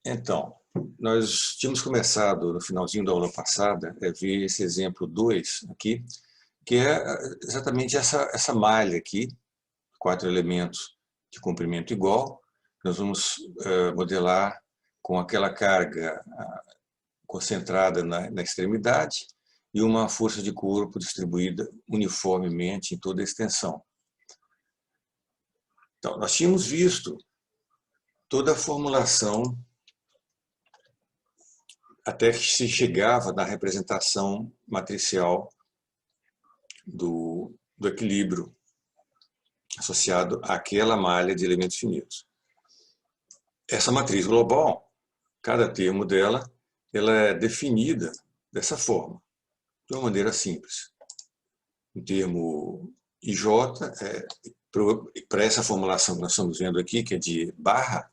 Então, nós tínhamos começado no finalzinho da aula passada a ver esse exemplo 2 aqui, que é exatamente essa malha aqui, 4 elementos de comprimento igual. Nós vamos modelar com aquela carga concentrada na extremidade e uma força de corpo distribuída uniformemente em toda a extensão. Então, nós tínhamos visto toda a formulação até que se chegava na representação matricial do equilíbrio associado àquela malha de elementos finitos. Essa matriz global, cada termo dela, ela é definida dessa forma, de uma maneira simples. O termo IJ, para essa formulação que nós estamos vendo aqui, que é de barra,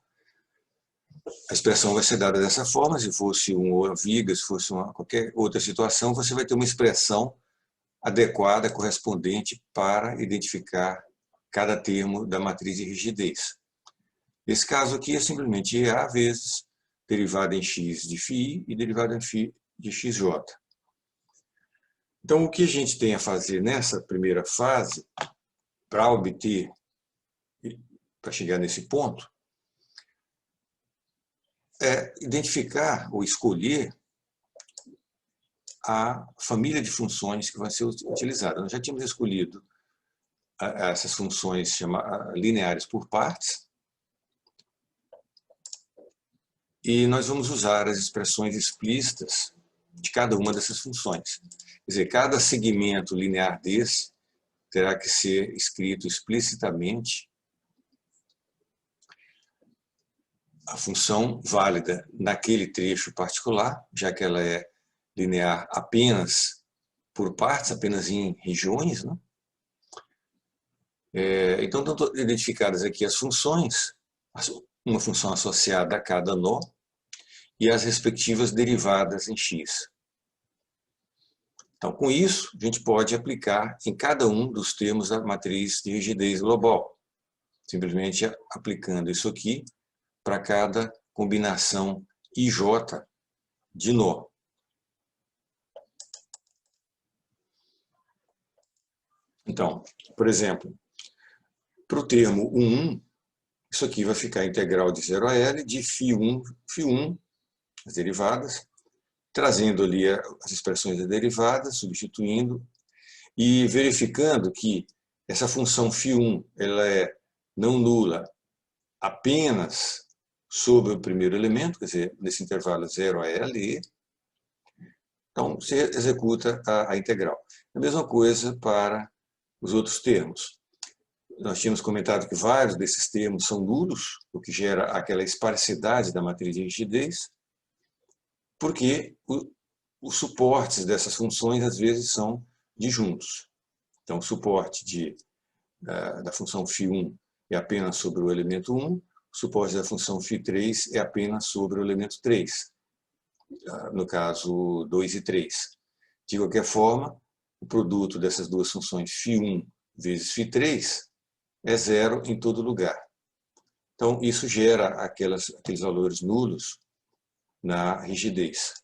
a expressão vai ser dada dessa forma. Se fosse uma viga, se fosse qualquer outra situação, você vai ter uma expressão adequada, correspondente para identificar cada termo da matriz de rigidez. Nesse caso aqui é simplesmente EA vezes derivada em x de φi e derivada em φ de xj. Então, o que a gente tem a fazer nessa primeira fase, para obter, para chegar nesse ponto, é identificar ou escolher a família de funções que vai ser utilizada. Nós já tínhamos escolhido essas funções lineares por partes, e nós vamos usar as expressões explícitas de cada uma dessas funções. Quer dizer, cada segmento linear desse terá que ser escrito explicitamente a função válida naquele trecho particular, já que ela é linear apenas por partes, apenas em regiões, né? Então, estão identificadas aqui as funções, uma função associada a cada nó e as respectivas derivadas em x. Então, com isso, a gente pode aplicar em cada um dos termos a matriz de rigidez global, simplesmente aplicando isso aqui para cada combinação IJ de nó. Então, por exemplo, para o termo 1, isso aqui vai ficar integral de 0 a L de φ1, as derivadas, trazendo ali as expressões da derivada, substituindo e verificando que essa função φ1 ela é não nula apenas sobre o primeiro elemento, quer dizer, nesse intervalo 0 a L. Então, você executa a integral. A mesma coisa para os outros termos. Nós tínhamos comentado que vários desses termos são nulos, o que gera aquela esparsidade da matriz de rigidez, porque os suportes dessas funções, às vezes, são disjuntos. Então, o suporte da função φ1 é apenas sobre o elemento 1, o suporte da função φ3 é apenas sobre o elemento 3, no caso 2 e 3. De qualquer forma, o produto dessas duas funções φ1 vezes φ3 é zero em todo lugar. Então, isso gera aqueles valores nulos na rigidez.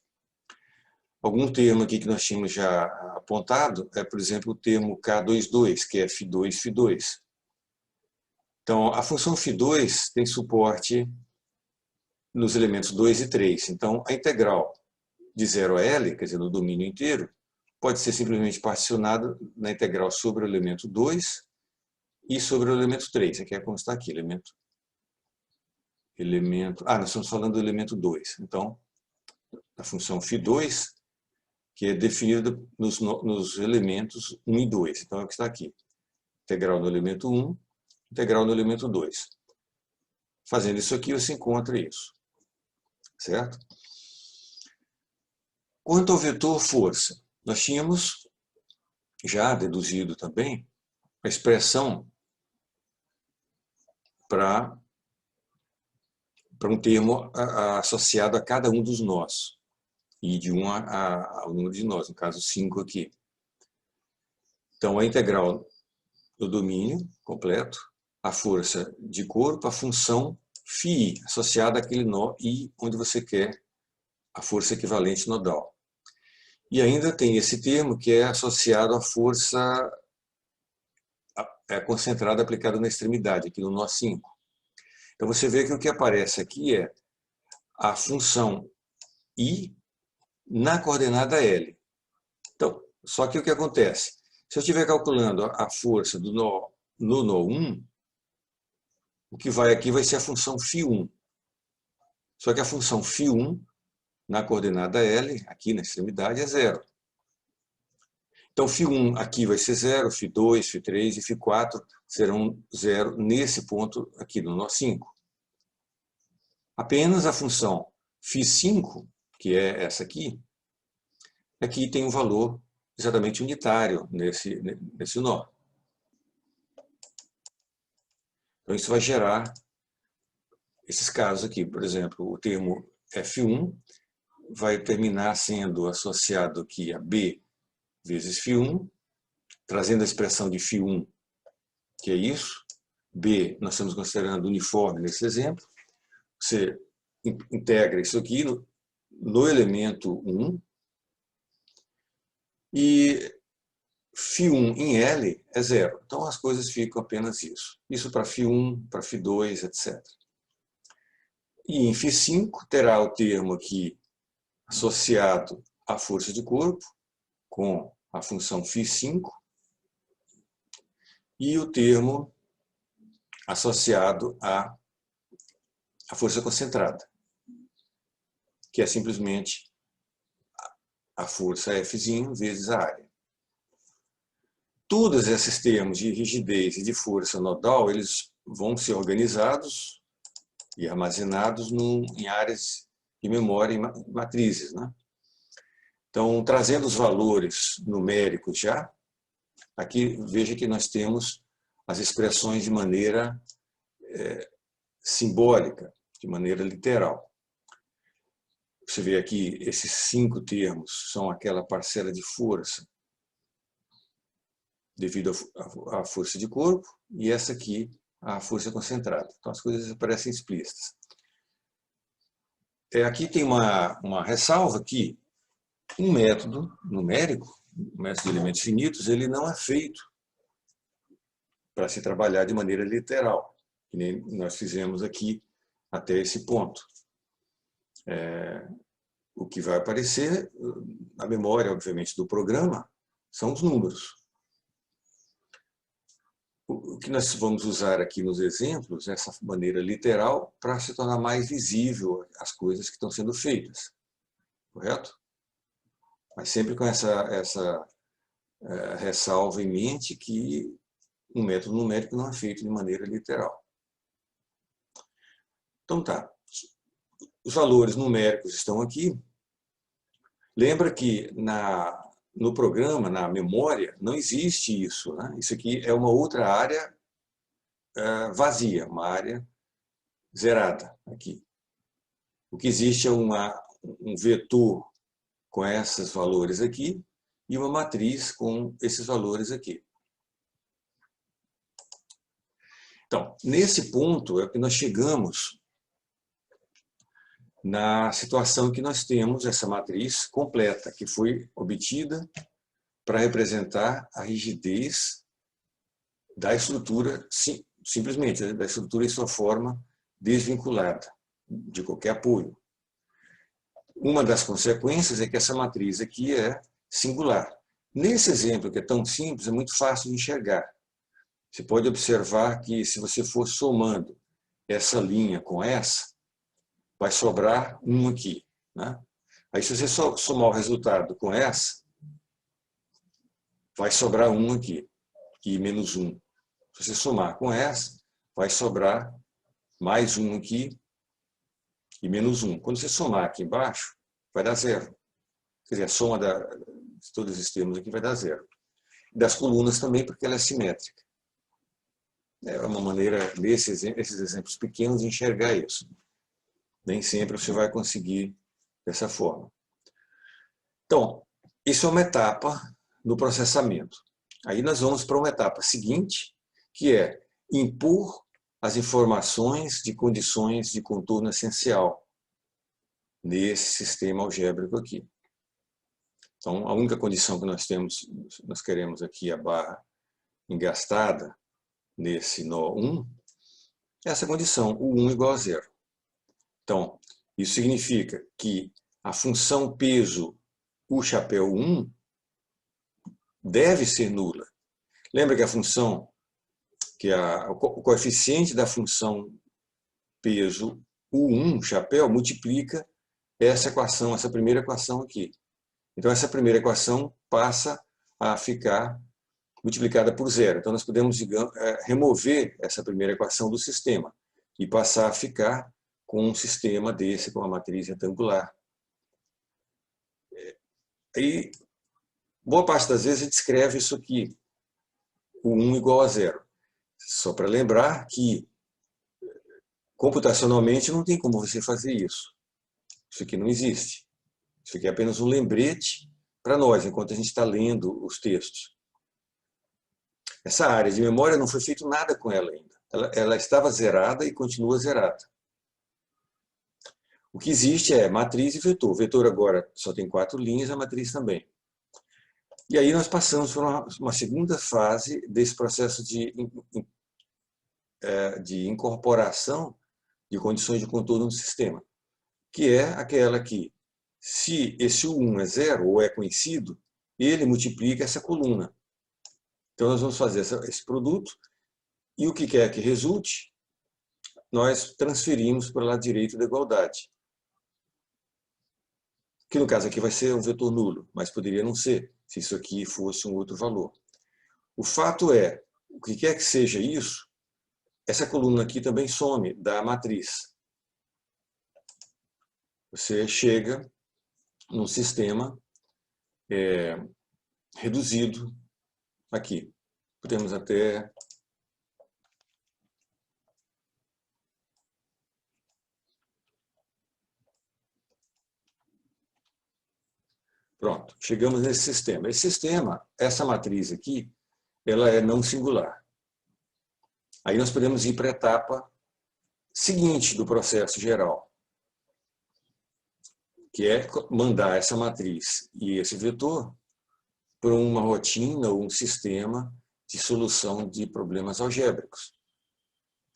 Algum termo aqui que nós tínhamos já apontado é, por exemplo, o termo K22, que é φ2, φ2. Então, a função φ2 tem suporte nos elementos 2 e 3. Então, a integral de 0 a L, quer dizer, no domínio inteiro, pode ser simplesmente particionada na integral sobre o elemento 2 e sobre o elemento 3. Aqui é como está aqui, nós estamos falando do elemento 2. Então, a função φ2, que é definida nos elementos 1 e 2. Então, é o que está aqui. Integral no elemento 1, integral no elemento 2. Fazendo isso aqui, você encontra isso. Certo? Quanto ao vetor força, nós tínhamos já deduzido também a expressão para um termo associado a cada um dos nós, e de 1 ao número de nós, no caso 5 aqui. Então, a integral do domínio completo, a força de corpo, a função φi, associado àquele nó I onde você quer a força equivalente nodal. E ainda tem esse termo que é associado à força concentrada aplicada na extremidade, aqui no nó 5. Então você vê que o que aparece aqui é a função I na coordenada L. Então, só que o que acontece? Se eu estiver calculando a força do nó, no nó 1, o que vai aqui vai ser a função φ1. Só que a função φ1 na coordenada L, aqui na extremidade, é 0. Então, φ1 aqui vai ser 0, φ2, φ3 e φ4 serão 0 nesse ponto aqui no nó 5. Apenas a função φ5, que é essa aqui tem um valor exatamente unitário nesse nó. Então, isso vai gerar esses casos aqui. Por exemplo, o termo F1 vai terminar sendo associado aqui a B vezes φ1, trazendo a expressão de φ1, que é isso. B, nós estamos considerando uniforme nesse exemplo. Você integra isso aqui no elemento 1. E φ1 em L é 0. Então as coisas ficam apenas isso. Isso para φ1, para φ2, etc. E em φ5 terá o termo aqui associado à força de corpo, com a função φ5, e o termo associado à força concentrada, que é simplesmente a força Fzinho vezes a área. Todos esses termos de rigidez e de força nodal, eles vão ser organizados e armazenados em áreas de memória e matrizes, né? Então, trazendo os valores numéricos já, aqui veja que nós temos as expressões de maneira simbólica, de maneira literal. Você vê aqui, esses 5 termos são aquela parcela de força devido à força de corpo, e essa aqui, a força concentrada. Então, as coisas parecem explícitas. Aqui tem uma ressalva que um método numérico, um método de elementos finitos, ele não é feito para se trabalhar de maneira literal, que nem nós fizemos aqui até esse ponto. O que vai aparecer na memória, obviamente, do programa são os números. O que nós vamos usar aqui nos exemplos é essa maneira literal para se tornar mais visível as coisas que estão sendo feitas. Correto? Mas sempre com essa ressalva em mente que um método numérico não é feito de maneira literal. Então tá. Os valores numéricos estão aqui. Lembra que no programa, na memória, não existe isso, né? Isso aqui é uma outra área vazia, uma área zerada aqui. O que existe é um vetor com esses valores aqui e uma matriz com esses valores aqui. Então, nesse ponto é que nós chegamos na situação que nós temos essa matriz completa, que foi obtida para representar a rigidez da estrutura, simplesmente, da estrutura em sua forma desvinculada de qualquer apoio. Uma das consequências é que essa matriz aqui é singular. Nesse exemplo, que é tão simples, é muito fácil de enxergar. Você pode observar que se você for somando essa linha com essa, vai sobrar 1 aqui, né? Aí se você somar o resultado com essa, vai sobrar 1 aqui, e menos 1. Se você somar com essa, vai sobrar mais 1 aqui, e menos 1. Quando você somar aqui embaixo, vai dar 0. Quer dizer, a soma de todos esses termos aqui vai dar 0. Das colunas também, porque ela é simétrica. É uma maneira, esses exemplos pequenos, de enxergar isso. Nem sempre você vai conseguir dessa forma. Então, isso é uma etapa no processamento. Aí nós vamos para uma etapa seguinte, que é impor as informações de condições de contorno essencial nesse sistema algébrico aqui. Então, a única condição que nós queremos aqui, a barra engastada nesse nó 1, é essa condição, o 1 igual a 0. Então, isso significa que a função peso U chapéu 1 deve ser nula. Lembra que a função, o coeficiente da função peso U1 chapéu multiplica essa equação, essa primeira equação aqui. Então, essa primeira equação passa a ficar multiplicada por 0. Então, nós podemos, digamos, remover essa primeira equação do sistema e passar a ficar com um sistema desse, com uma matriz retangular. E boa parte das vezes a gente escreve isso aqui, o 1 igual a 0. Só para lembrar que, computacionalmente, não tem como você fazer isso. Isso aqui não existe. Isso aqui é apenas um lembrete para nós, enquanto a gente está lendo os textos. Essa área de memória não foi feito nada com ela ainda. Ela estava zerada e continua zerada. O que existe é matriz e vetor. O vetor agora só tem 4 linhas, a matriz também. E aí nós passamos por uma segunda fase desse processo de incorporação de condições de contorno no sistema, que é aquela que, se esse U1 é 0 ou é conhecido, ele multiplica essa coluna. Então nós vamos fazer esse produto e o que quer que resulte, nós transferimos para o lado direito da igualdade. Que no caso aqui vai ser um vetor nulo, mas poderia não ser, se isso aqui fosse um outro valor. O fato é, o que quer que seja isso, essa coluna aqui também some da matriz. Você chega num sistema reduzido aqui. Podemos até... Pronto, chegamos nesse sistema. Esse sistema, essa matriz aqui, ela é não singular. Aí nós podemos ir para a etapa seguinte do processo geral, que é mandar essa matriz e esse vetor para uma rotina ou um sistema de solução de problemas algébricos,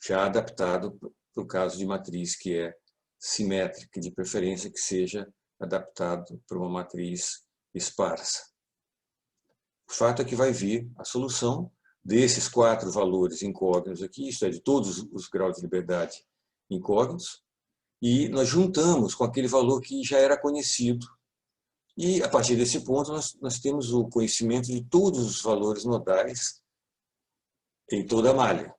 já adaptado para o caso de matriz que é simétrica, de preferência que seja adaptado para uma matriz esparsa. O fato é que vai vir a solução desses 4 valores incógnitos aqui, isto é, de todos os graus de liberdade incógnitos, e nós juntamos com aquele valor que já era conhecido. E, a partir desse ponto, nós temos o conhecimento de todos os valores nodais em toda a malha.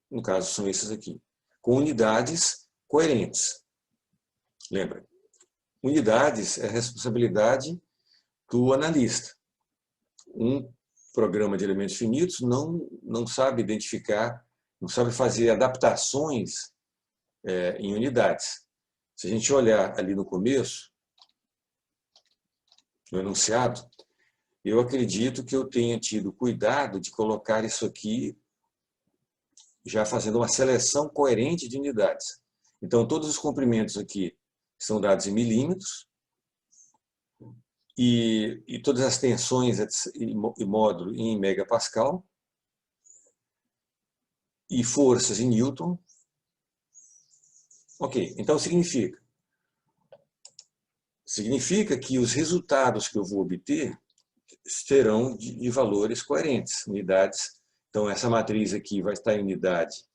No caso, são esses aqui, com unidades coerentes. Lembra? Unidades é responsabilidade do analista. Um programa de elementos finitos não sabe identificar, não sabe fazer adaptações em unidades. Se a gente olhar ali no começo, no enunciado, eu acredito que eu tenha tido cuidado de colocar isso aqui já fazendo uma seleção coerente de unidades. Então, todos os comprimentos aqui são dados em milímetros, e todas as tensões e módulo em megapascal, e forças em Newton. Ok, então significa que os resultados que eu vou obter serão de valores coerentes, unidades. Então, essa matriz aqui vai estar em unidade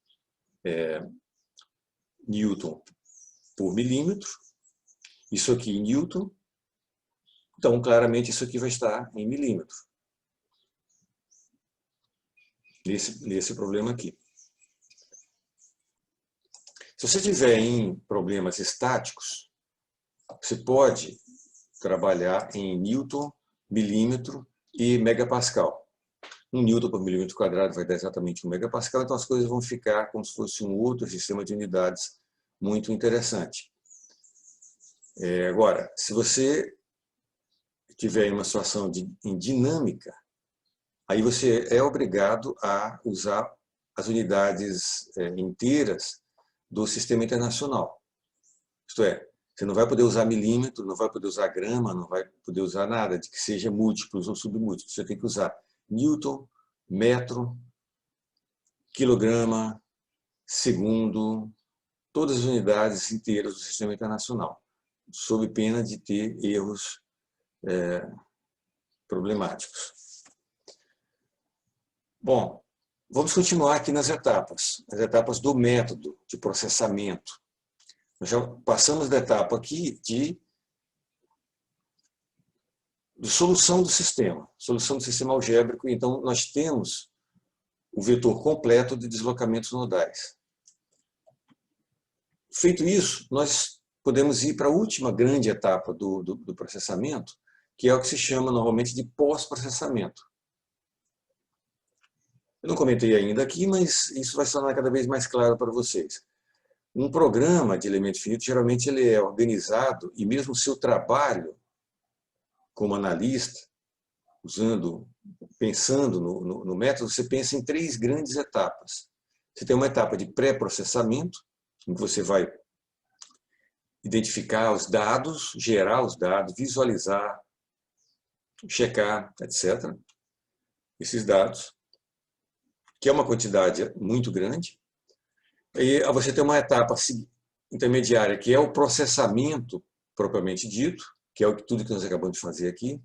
Newton por milímetro, isso aqui em Newton, então, claramente, isso aqui vai estar em milímetro, nesse problema aqui. Se você tiver em problemas estáticos, você pode trabalhar em Newton, milímetro e megapascal. 1 Newton por milímetro quadrado vai dar exatamente 1 megapascal, então as coisas vão ficar como se fosse um outro sistema de unidades muito interessante. Agora, se você tiver em uma situação em dinâmica, aí você é obrigado a usar as unidades inteiras do sistema internacional. Isto é, você não vai poder usar milímetro, não vai poder usar grama, não vai poder usar nada de que seja múltiplos ou submúltiplos. Você tem que usar newton, metro, quilograma, segundo, todas as unidades inteiras do sistema internacional, sob pena de ter erros problemáticos. Bom, vamos continuar aqui nas etapas, as etapas do método de processamento. Nós já passamos da etapa aqui de solução do sistema algébrico, então nós temos o vetor completo de deslocamentos nodais. Feito isso, nós podemos ir para a última grande etapa do processamento, que é o que se chama normalmente de pós-processamento. Eu não comentei ainda aqui, mas isso vai se tornar cada vez mais claro para vocês. Um programa de elemento finito, geralmente ele é organizado, e mesmo o seu trabalho como analista, pensando no método, você pensa em 3 grandes etapas. Você tem uma etapa de pré-processamento, em que você vai identificar os dados, gerar os dados, visualizar, checar, etc. Esses dados, que é uma quantidade muito grande. E você tem uma etapa intermediária, que é o processamento propriamente dito, que é tudo que nós acabamos de fazer aqui.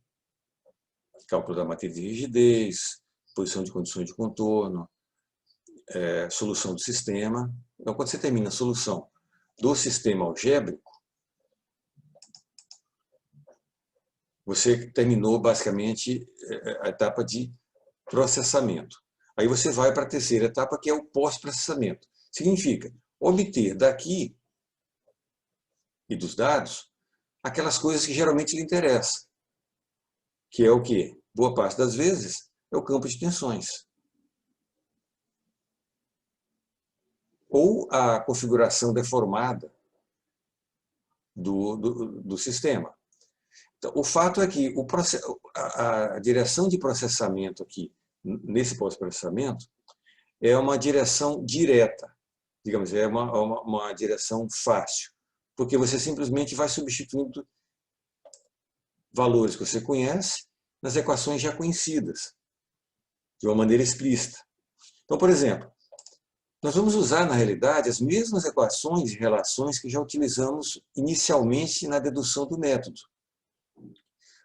Cálculo da matriz de rigidez, posição de condições de contorno, solução do sistema. Então, quando você termina a solução do sistema algébrico, você terminou basicamente a etapa de processamento. Aí você vai para a terceira etapa, que é o pós-processamento. Significa obter daqui e dos dados aquelas coisas que geralmente lhe interessam, que é o quê? Boa parte das vezes é o campo de tensões. Ou a configuração deformada do sistema. Então, o fato é que a direção de processamento aqui, nesse pós-processamento, é uma direção direta, digamos, é uma direção fácil, porque você simplesmente vai substituindo valores que você conhece nas equações já conhecidas, de uma maneira explícita. Então, por exemplo, nós vamos usar, na realidade, as mesmas equações e relações que já utilizamos inicialmente na dedução do método.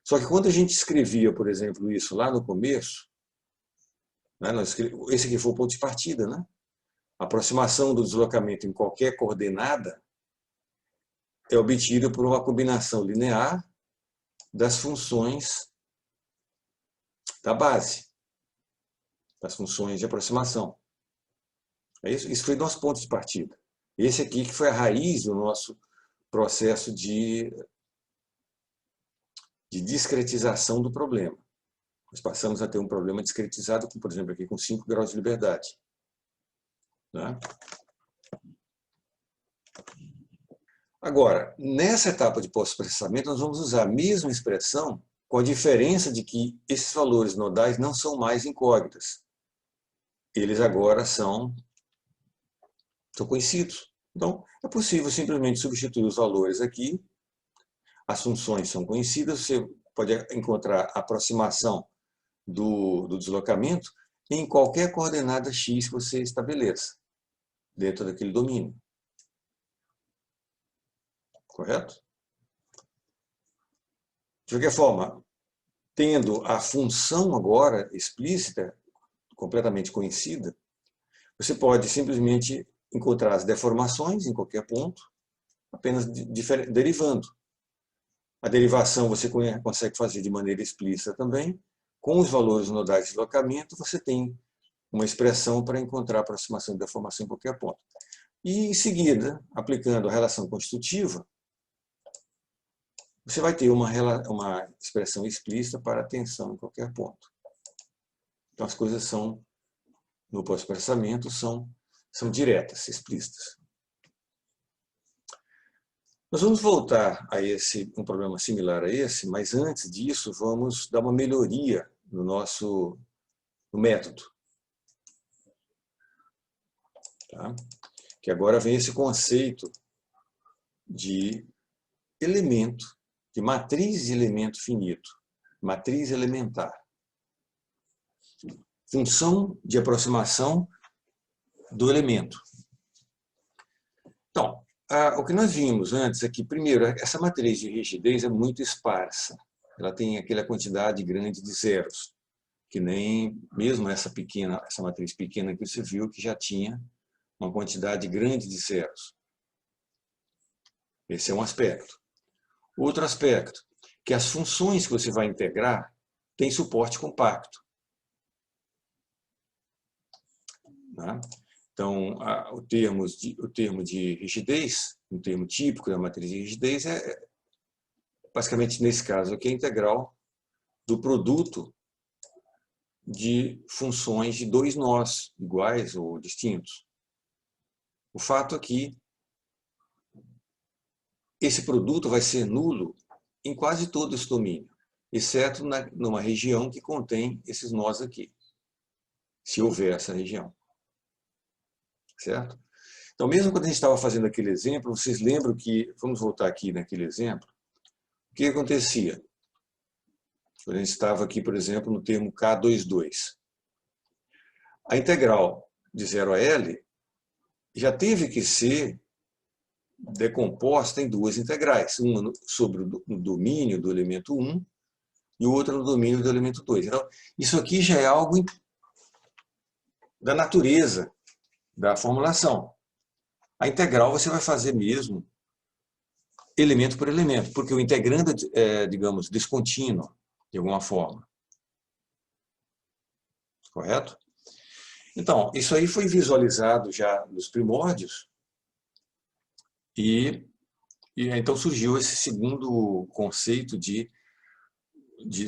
Só que quando a gente escrevia, por exemplo, isso lá no começo, né, esse aqui foi o ponto de partida, né? A aproximação do deslocamento em qualquer coordenada é obtida por uma combinação linear das funções da base, das funções de aproximação. É isso? Isso foi nosso ponto de partida. Esse aqui que foi a raiz do nosso processo de discretização do problema. Nós passamos a ter um problema discretizado, por exemplo, aqui com 5 graus de liberdade. Né? Agora, nessa etapa de pós-processamento, nós vamos usar a mesma expressão, com a diferença de que esses valores nodais não são mais incógnitas. Eles agora são conhecidos. Então, é possível simplesmente substituir os valores aqui. As funções são conhecidas, você pode encontrar a aproximação do deslocamento em qualquer coordenada x que você estabeleça, dentro daquele domínio. Correto? De qualquer forma, tendo a função agora explícita, completamente conhecida, você pode simplesmente encontrar as deformações em qualquer ponto, apenas derivando. A derivação você consegue fazer de maneira explícita também. Com os valores nodais de deslocamento, você tem uma expressão para encontrar a aproximação e deformação em qualquer ponto. E, em seguida, aplicando a relação constitutiva, você vai ter uma expressão explícita para a tensão em qualquer ponto. Então, as coisas no pós-processamento, são diretas, explícitas. Nós vamos voltar a um problema similar a esse, mas antes disso, vamos dar uma melhoria no método. Tá? Que agora vem esse conceito de elemento, de matriz de elemento finito, matriz elementar. Função de aproximação do elemento. Então, o que nós vimos antes aqui, primeiro, essa matriz de rigidez é muito esparsa. Ela tem aquela quantidade grande de zeros, que nem mesmo essa matriz pequena que você viu, que já tinha uma quantidade grande de zeros. Esse é um aspecto. Outro aspecto, que as funções que você vai integrar têm suporte compacto. Né? Então, o termo de rigidez, um termo típico da matriz de rigidez, é basicamente, nesse caso aqui, a integral do produto de funções de dois nós, iguais ou distintos. O fato aqui, esse produto vai ser nulo em quase todo esse domínio, exceto numa região que contém esses nós aqui, se houver essa região. Certo? Então, mesmo quando a gente estava fazendo aquele exemplo, vocês lembram que, vamos voltar aqui naquele exemplo, o que acontecia? Quando a gente estava aqui, por exemplo, no termo K22. A integral de 0 a L já teve que ser decomposta em duas integrais, uma sobre o domínio do elemento 1 e outra no domínio do elemento 2. Então, isso aqui já é algo da natureza da formulação. A integral você vai fazer mesmo elemento por elemento, porque o integrando é, digamos, descontínuo, de alguma forma. Correto? Então, isso aí foi visualizado já nos primórdios e então surgiu esse segundo conceito de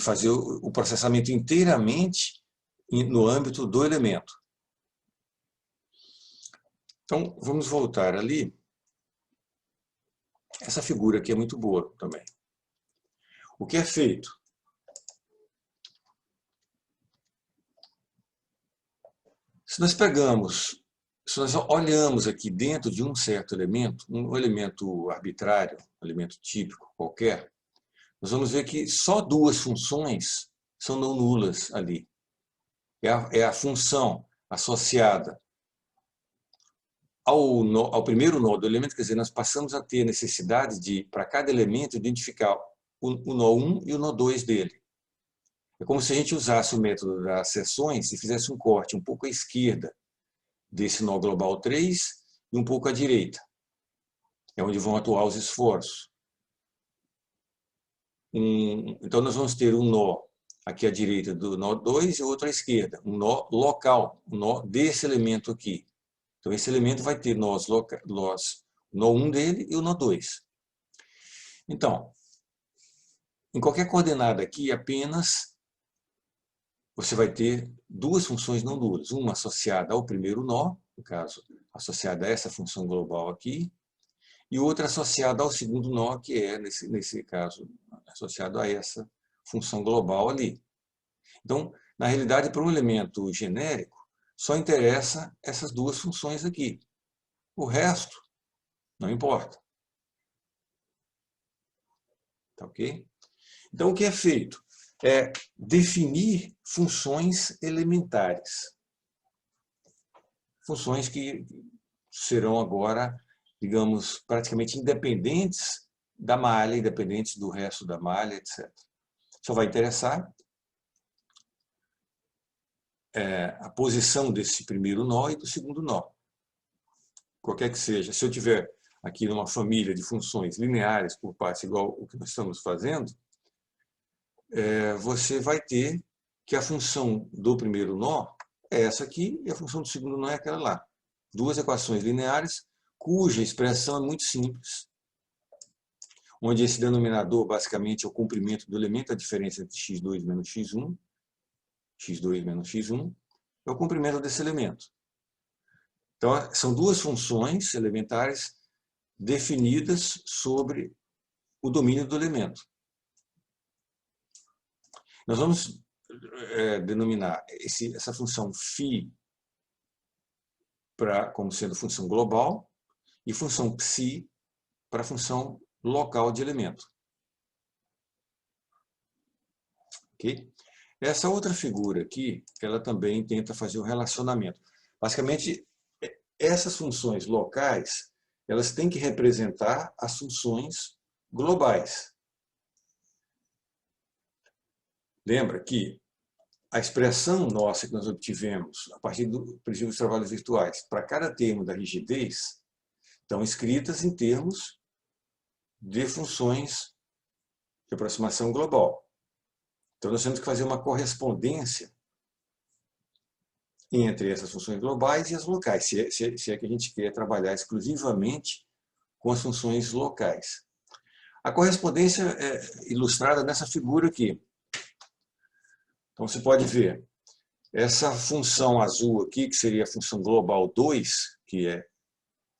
fazer o processamento inteiramente no âmbito do elemento. Então, vamos voltar ali. Essa figura aqui é muito boa também. O que é feito? Se nós olhamos aqui dentro de um certo elemento, um elemento arbitrário, um elemento típico qualquer, nós vamos ver que só duas funções são não nulas ali. É a função associada ao primeiro nó do elemento, quer dizer, nós passamos a ter necessidade de, para cada elemento, identificar o nó 1 e o nó 2 dele. É como se a gente usasse o método das seções e fizesse um corte um pouco à esquerda desse nó global 3 e um pouco à direita. É onde vão atuar os esforços. Então, nós vamos ter um nó aqui à direita do nó 2 e outro à esquerda, um nó local, um nó desse elemento aqui. Então, esse elemento vai ter nó 1 dele e o nó 2. Então, em qualquer coordenada aqui, apenas você vai ter duas funções não nulas, uma associada ao primeiro nó, no caso, associada a essa função global aqui, e outra associada ao segundo nó, que é, nesse caso, associado a essa função global ali. Então, na realidade, para um elemento genérico, só interessa essas duas funções aqui. O resto não importa. Tá ok? Então, o que é feito? É definir funções elementares. Funções que serão agora, digamos, praticamente independentes da malha, independentes do resto da malha, etc. Só vai interessar a posição desse primeiro nó e do segundo nó. Qualquer que seja. Se eu tiver aqui numa família de funções lineares por partes igual o que nós estamos fazendo, você vai ter que a função do primeiro nó é essa aqui e a função do segundo nó é aquela lá. Duas equações lineares cuja expressão é muito simples, onde esse denominador basicamente é o comprimento do elemento, a diferença entre x2 menos x1, x2 menos x1, é o comprimento desse elemento. Então, são duas funções elementares definidas sobre o domínio do elemento. Nós vamos denominar essa função φ como sendo função global e função psi para função local de elemento. Ok? Essa outra figura aqui, ela também tenta fazer um relacionamento. Basicamente, essas funções locais, elas têm que representar as funções globais. Lembra que a expressão nossa que nós obtivemos a partir do princípio dos trabalhos virtuais para cada termo da rigidez estão escritas em termos de funções de aproximação global. Então, nós temos que fazer uma correspondência entre essas funções globais e as locais, se é que a gente quer trabalhar exclusivamente com as funções locais. A correspondência é ilustrada nessa figura aqui. Então, você pode ver essa função azul aqui, que seria a função global 2, que é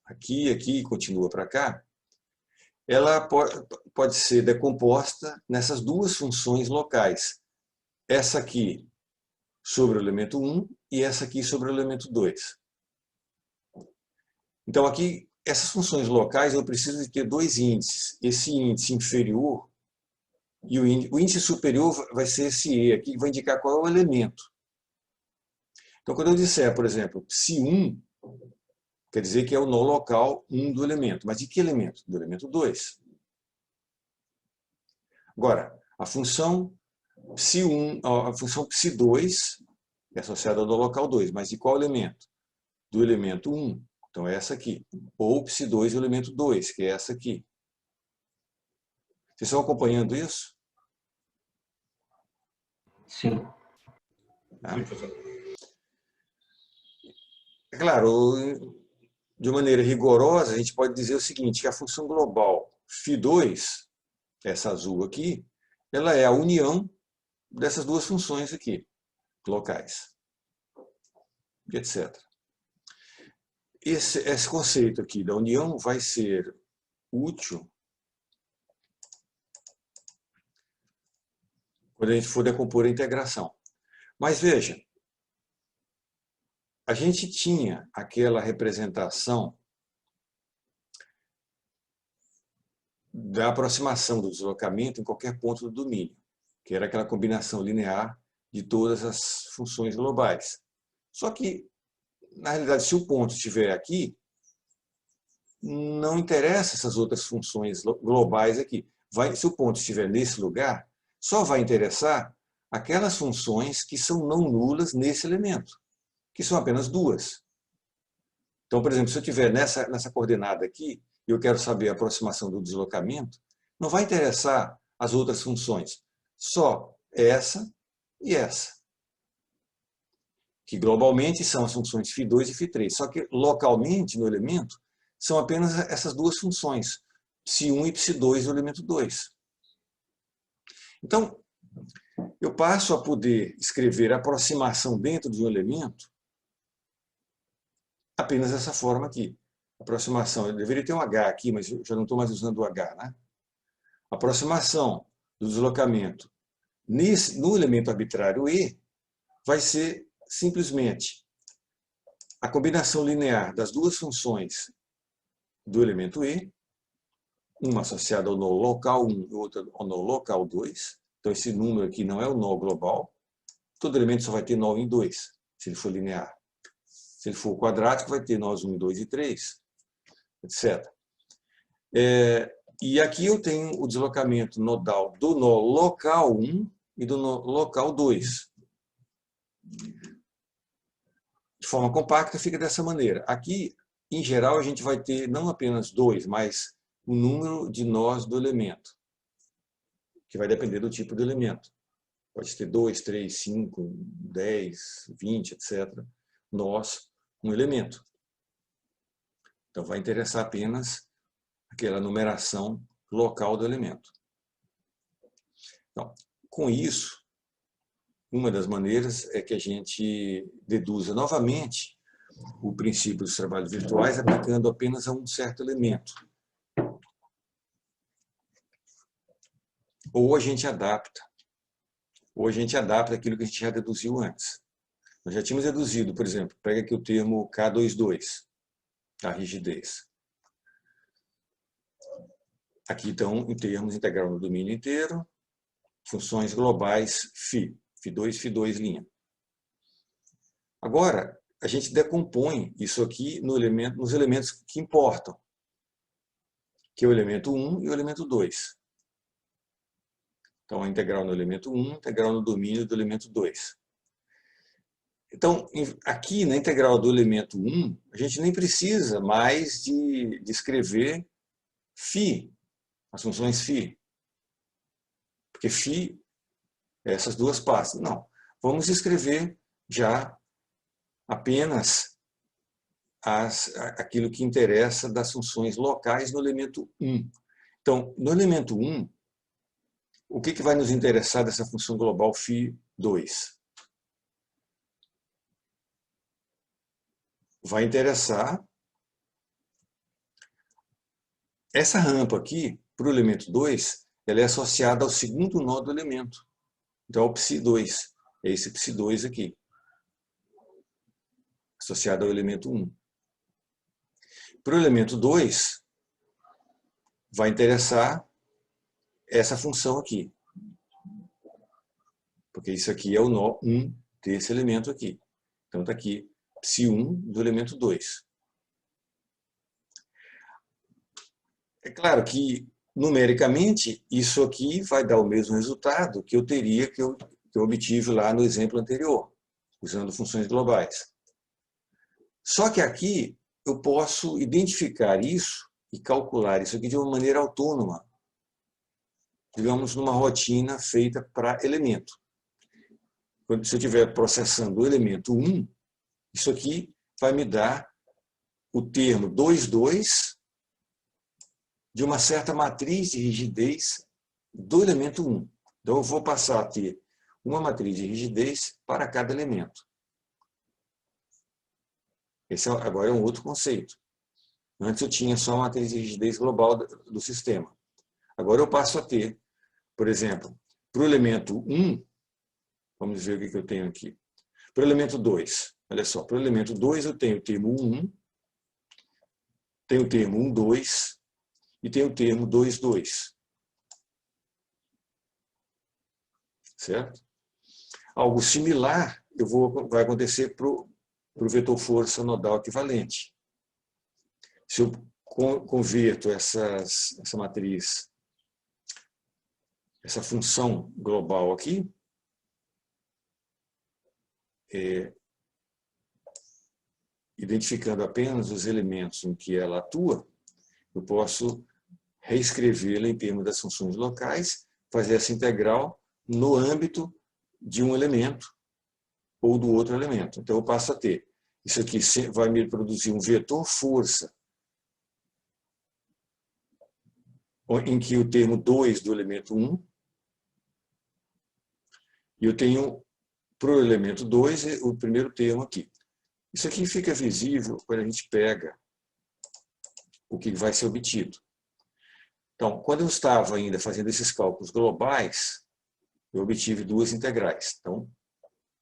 aqui, aqui e continua para cá, ela pode ser decomposta nessas duas funções locais. Essa aqui sobre o elemento 1 e essa aqui sobre o elemento 2. Então, aqui, essas funções locais, eu preciso de ter dois índices. Esse índice inferior e o índice superior vai ser esse E aqui, que vai indicar qual é o elemento. Então, quando eu disser, por exemplo, psi1, quer dizer que é o nó local 1 do elemento. Mas de que elemento? Do elemento 2. Agora, a função psi1, a função psi2 é associada ao nó local 2, mas de qual elemento? Do elemento 1. Então, é essa aqui. Ou psi2 do elemento 2, que é essa aqui. Vocês estão acompanhando isso? Sim. Tá? É claro, de maneira rigorosa, a gente pode dizer o seguinte, que a função global φ2, essa azul aqui, ela é a união dessas duas funções aqui, locais, etc. Esse conceito aqui da união vai ser útil quando a gente for decompor a integração. Mas veja, a gente tinha aquela representação da aproximação do deslocamento em qualquer ponto do domínio, que era aquela combinação linear de todas as funções globais. Só que, na realidade, se o ponto estiver aqui, não interessa essas outras funções globais aqui. Se o ponto estiver nesse lugar, só vai interessar aquelas funções que são não nulas nesse elemento, que são apenas duas. Então, por exemplo, se eu estiver nessa coordenada aqui, e eu quero saber a aproximação do deslocamento, não vai interessar as outras funções, só essa e essa, que globalmente são as funções φ2 e φ3, só que localmente no elemento são apenas essas duas funções, psi1 e psi2 do elemento 2. Então, eu passo a poder escrever a aproximação dentro de um elemento apenas dessa forma aqui. Aproximação, eu deveria ter um H aqui, mas eu já não estou mais usando o H, né? Aproximação do deslocamento no elemento arbitrário E vai ser simplesmente a combinação linear das duas funções do elemento E, uma associada ao nó local 1 e outra ao nó local 2. Então, esse número aqui não é o nó global. Todo elemento só vai ter nó em 2, se ele for linear. Se ele for quadrático, vai ter nós 1, 2 e 3, etc. E aqui eu tenho o deslocamento nodal do nó local 1 e do nó local 2. De forma compacta, fica dessa maneira. Aqui, em geral, a gente vai ter não apenas 2, mas o número de nós do elemento, que vai depender do tipo do elemento. Pode ter 2, 3, 5, 10, 20, etc. Nós, um elemento. Então, vai interessar apenas aquela numeração local do elemento. Então, com isso, uma das maneiras é que a gente deduza novamente o princípio dos trabalhos virtuais aplicando apenas a um certo elemento. Ou a gente adapta aquilo que a gente já deduziu antes. Nós já tínhamos reduzido, por exemplo, pega aqui o termo K22, a rigidez. Aqui estão em termos integral no domínio inteiro, funções globais φ, φ2, φ2'. Agora, a gente decompõe isso aqui nos elementos que importam, que é o elemento 1 e o elemento 2. Então, a integral no elemento 1, integral no domínio do elemento 2. Então, aqui na integral do elemento 1, a gente nem precisa mais de escrever φ, as funções φ. Porque φ é essas duas partes. Não, vamos escrever já apenas aquilo que interessa das funções locais no elemento 1. Então, no elemento 1, o que vai nos interessar dessa função global φ2? Vai interessar essa rampa aqui, para o elemento 2, ela é associada ao segundo nó do elemento. Então, é o ψ2. É esse ψ2 aqui, associado ao elemento 1. Para o elemento 2, vai interessar essa função aqui. Porque isso aqui é o nó 1 desse elemento aqui. Então, está aqui ψ1 do elemento 2. É claro que, numericamente, isso aqui vai dar o mesmo resultado que eu teria, que eu obtive lá no exemplo anterior, usando funções globais. Só que aqui eu posso identificar isso e calcular isso aqui de uma maneira autônoma, digamos, numa rotina feita para elemento. Se eu estiver processando o elemento 1, isso aqui vai me dar o termo 2,2 de uma certa matriz de rigidez do elemento 1. Então, eu vou passar a ter uma matriz de rigidez para cada elemento. Esse agora é um outro conceito. Antes eu tinha só a matriz de rigidez global do sistema. Agora eu passo a ter, por exemplo, para o elemento 1, vamos ver o que eu tenho aqui. Para o elemento 2, olha só, para o elemento 2 eu tenho o termo 1, tenho o termo 1,2 e tenho o termo 2,2. Certo? Algo similar vai acontecer para o vetor força nodal equivalente. Se eu converto essa matriz, essa função global aqui, identificando apenas os elementos em que ela atua, eu posso reescrevê-la em termos das funções locais, fazer essa integral no âmbito de um elemento ou do outro elemento. Então, eu passo a ter. Isso aqui vai me produzir um vetor força, em que o termo 2 do elemento 1, e eu tenho, para o elemento 2, o primeiro termo aqui. Isso aqui fica visível quando a gente pega o que vai ser obtido. Então, quando eu estava ainda fazendo esses cálculos globais, eu obtive duas integrais. Então,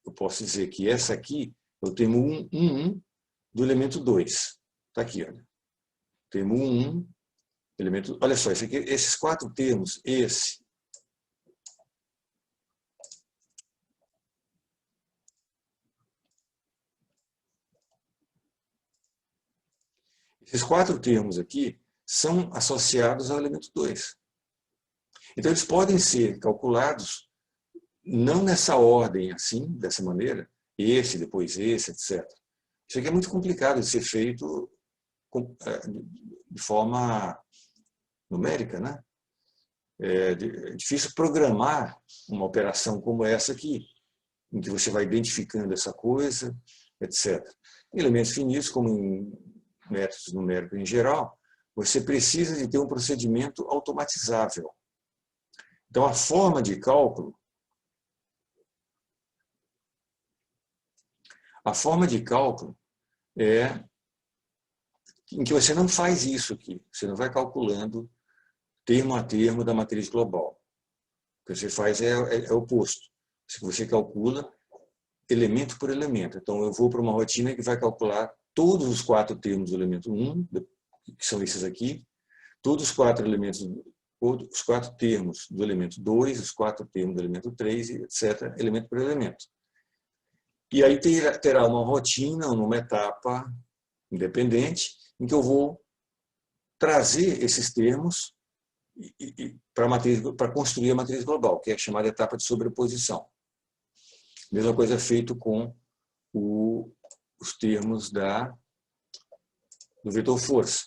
eu posso dizer que essa aqui é o termo 1 do elemento 2. Está aqui, olha. Termo 1, elemento... Olha só, esses quatro termos, esses quatro termos aqui são associados ao elemento 2. Então, eles podem ser calculados não nessa ordem, assim, dessa maneira, esse, depois esse, etc. Isso aqui é muito complicado de ser feito de forma numérica, né? É difícil programar uma operação como essa aqui, em que você vai identificando essa coisa, etc. Em elementos finitos, como em métodos numéricos em geral, você precisa de ter um procedimento automatizável. Então, a forma de cálculo é em que você não faz isso aqui. Você não vai calculando termo a termo da matriz global. O que você faz é o oposto. Você calcula elemento por elemento. Então, eu vou para uma rotina que vai calcular todos os 4 termos do elemento 1, que são esses aqui, todos os 4 elementos, os 4 termos do elemento 2, os 4 termos do elemento 3, etc., elemento por elemento. E aí terá uma rotina, uma etapa independente, em que eu vou trazer esses termos para construir a matriz global, que é a chamada etapa de sobreposição. Mesma coisa feito com os termos do vetor força.